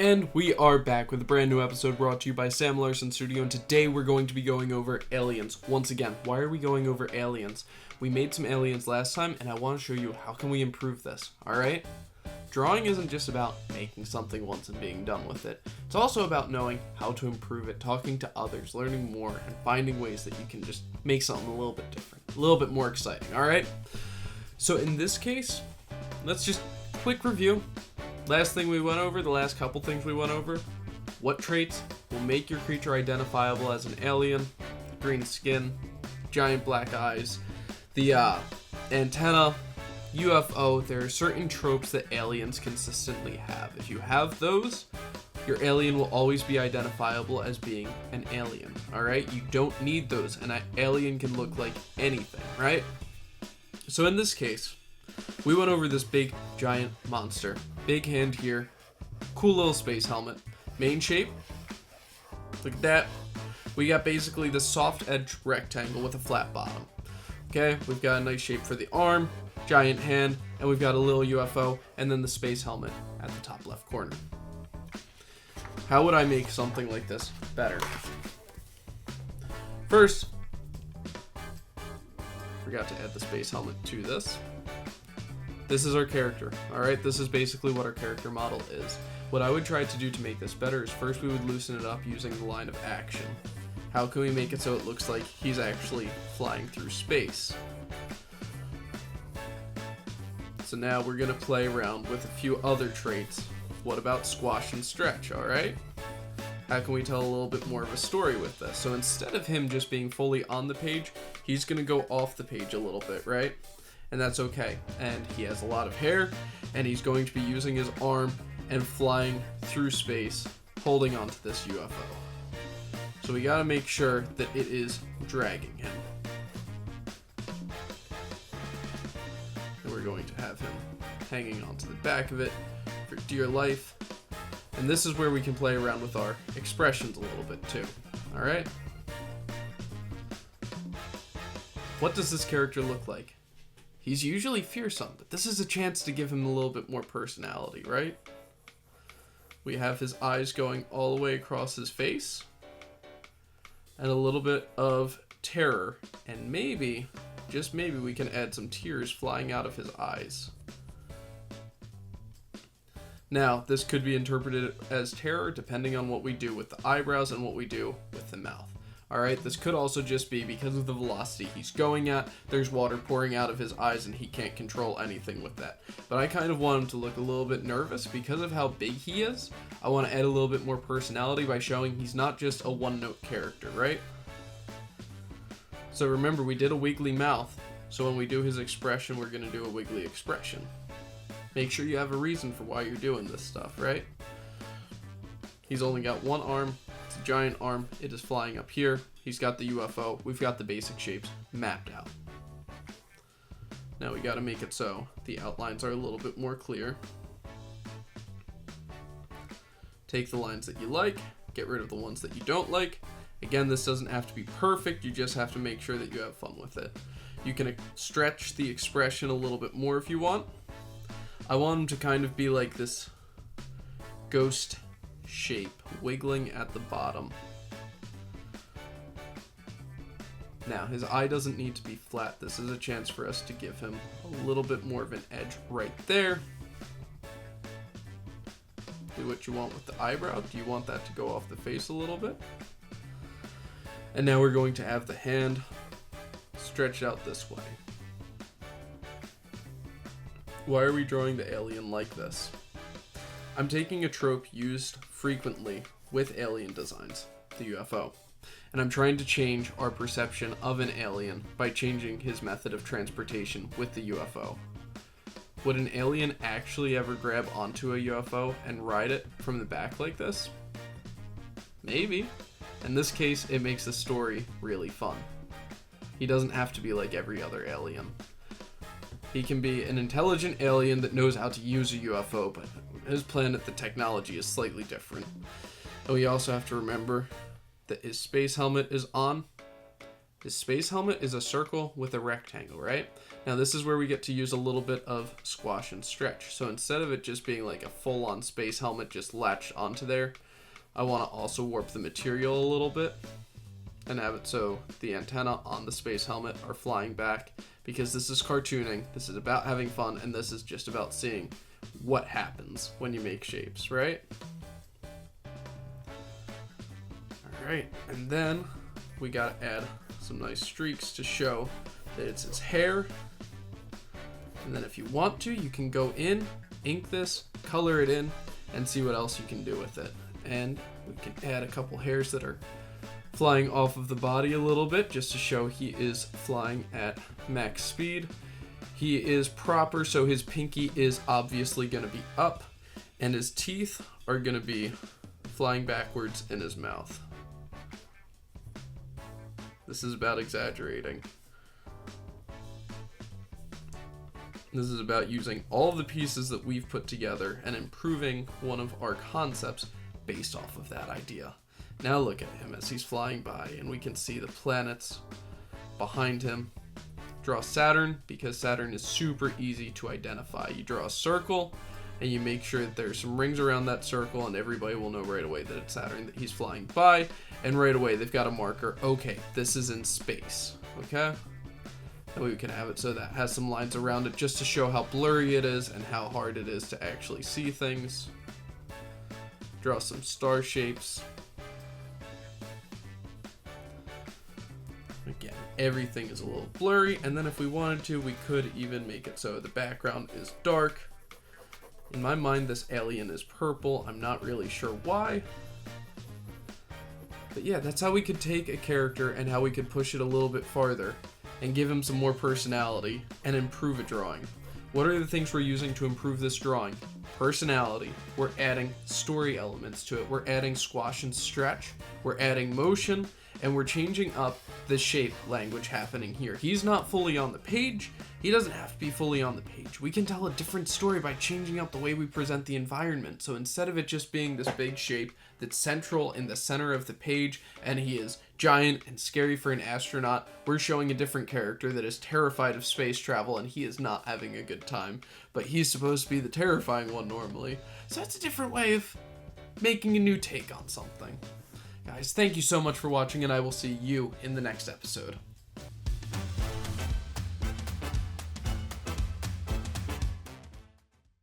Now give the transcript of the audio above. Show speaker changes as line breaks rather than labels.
And we are back with a brand new episode brought to you by Sam Larson Studio, and today we're going to be going over aliens. Once again, why are we going over aliens? We made some aliens last time, and I want to show you how can we improve this, alright? Drawing isn't just about making something once and being done with it. It's also about knowing how to improve it, talking to others, learning more, and finding ways that you can just make something a little bit different, a little bit more exciting, alright? So in this case, let's just quick review. Last thing we went over, the last couple things we went over, what traits will make your creature identifiable as an alien, green skin, giant black eyes, the antenna, UFO. There are certain tropes that aliens consistently have. If you have those, your alien will always be identifiable as being an alien, alright? You don't need those, and an alien can look like anything, right? So in this case, we went over this big, giant monster. Big hand here. Cool little space helmet. Main shape. Look at that. We got basically the soft edge rectangle with a flat bottom. Okay, we've got a nice shape for the arm, giant hand, and we've got a little UFO, and then the space helmet at the top left corner. How would I make something like this better? First, forgot to add the space helmet to this. This is our character, alright? This is basically what our character model is. What I would try to do to make this better is first we would loosen it up using the line of action. How can we make it so it looks like he's actually flying through space? So now we're going to play around with a few other traits. What about squash and stretch, alright? How can we tell a little bit more of a story with this? So instead of him just being fully on the page, he's going to go off the page a little bit, right? And that's okay. And he has a lot of hair, and he's going to be using his arm and flying through space, holding onto this UFO. So we gotta make sure that it is dragging him. And we're going to have him hanging onto the back of it for dear life. And this is where we can play around with our expressions a little bit too. Alright? What does this character look like? He's usually fearsome, but this is a chance to give him a little bit more personality, right? We have his eyes going all the way across his face, and a little bit of terror, and maybe, just maybe, we can add some tears flying out of his eyes. Now, this could be interpreted as terror depending on what we do with the eyebrows and what we do with the mouth. Alright, this could also just be because of the velocity he's going at, there's water pouring out of his eyes and he can't control anything with that. But I kind of want him to look a little bit nervous because of how big he is. I want to add a little bit more personality by showing he's not just a one-note character, right? So remember, we did a wiggly mouth, so when we do his expression, we're going to do a wiggly expression. Make sure you have a reason for why you're doing this stuff, right? He's only got one arm. It's a giant arm. It is flying up here. He's got the UFO. We've got the basic shapes mapped out. Now we got to make it so the outlines are a little bit more clear. Take the lines that you like, get rid of the ones that you don't like. Again, this doesn't have to be perfect. You just have to make sure that you have fun with it. You can stretch the expression a little bit more if you want. I want him to kind of be like this ghost shape, wiggling at the bottom. Now, his eye doesn't need to be flat. This is a chance for us to give him a little bit more of an edge right there. Do what you want with the eyebrow. Do you want that to go off the face a little bit? And now we're going to have the hand stretched out this way. Why are we drawing the alien like this? I'm taking a trope used frequently with alien designs, the UFO, and I'm trying to change our perception of an alien by changing his method of transportation with the UFO. Would an alien actually ever grab onto a UFO and ride it from the back like this? Maybe. In this case, it makes the story really fun. He doesn't have to be like every other alien. He can be an intelligent alien that knows how to use a UFO, but his planet, the technology is slightly different. And we also have to remember that his space helmet is on, His space helmet is a circle with a rectangle, right? Now this is where we get to use a little bit of squash and stretch. So instead of it just being like a full-on space helmet just latched onto there, I want to also warp the material a little bit and have it so the antenna on the space helmet are flying back, because this is cartooning, this is about having fun, and this is just about seeing what happens when you make shapes, right? Alright, and then we gotta add some nice streaks to show that it's his hair. And then if you want to, you can go in, ink this, color it in, and see what else you can do with it. And we can add a couple hairs that are flying off of the body a little bit, just to show he is flying at max speed. He is proper, so his pinky is obviously going to be up, and his teeth are going to be flying backwards in his mouth. This is about exaggerating. This is about using all of the pieces that we've put together and improving one of our concepts based off of that idea. Now look at him as he's flying by, and we can see the planets behind him. Draw Saturn, because Saturn is super easy to identify. You draw a circle, and you make sure that there's some rings around that circle, and everybody will know right away that it's Saturn that he's flying by, and right away they've got a marker. Okay, this is in space, okay? And we can have it so that has some lines around it just to show how blurry it is and how hard it is to actually see things. Draw some star shapes. Again, everything is a little blurry, and then if we wanted to, we could even make it so the background is dark. In my mind, this alien is purple. I'm not really sure why. But yeah, that's how we could take a character and how we could push it a little bit farther and give him some more personality and improve a drawing. What are the things we're using to improve this drawing? Personality. We're adding story elements to it. We're adding squash and stretch. We're adding motion. And we're changing up the shape language happening here. He's not fully on the page. He doesn't have to be fully on the page. We can tell a different story by changing up the way we present the environment. So instead of it just being this big shape that's central in the center of the page, and he is giant and scary for an astronaut, we're showing a different character that is terrified of space travel, and he is not having a good time. But he's supposed to be the terrifying one normally. So that's a different way of making a new take on something. Guys, thank you so much for watching, and I will see you in the next episode.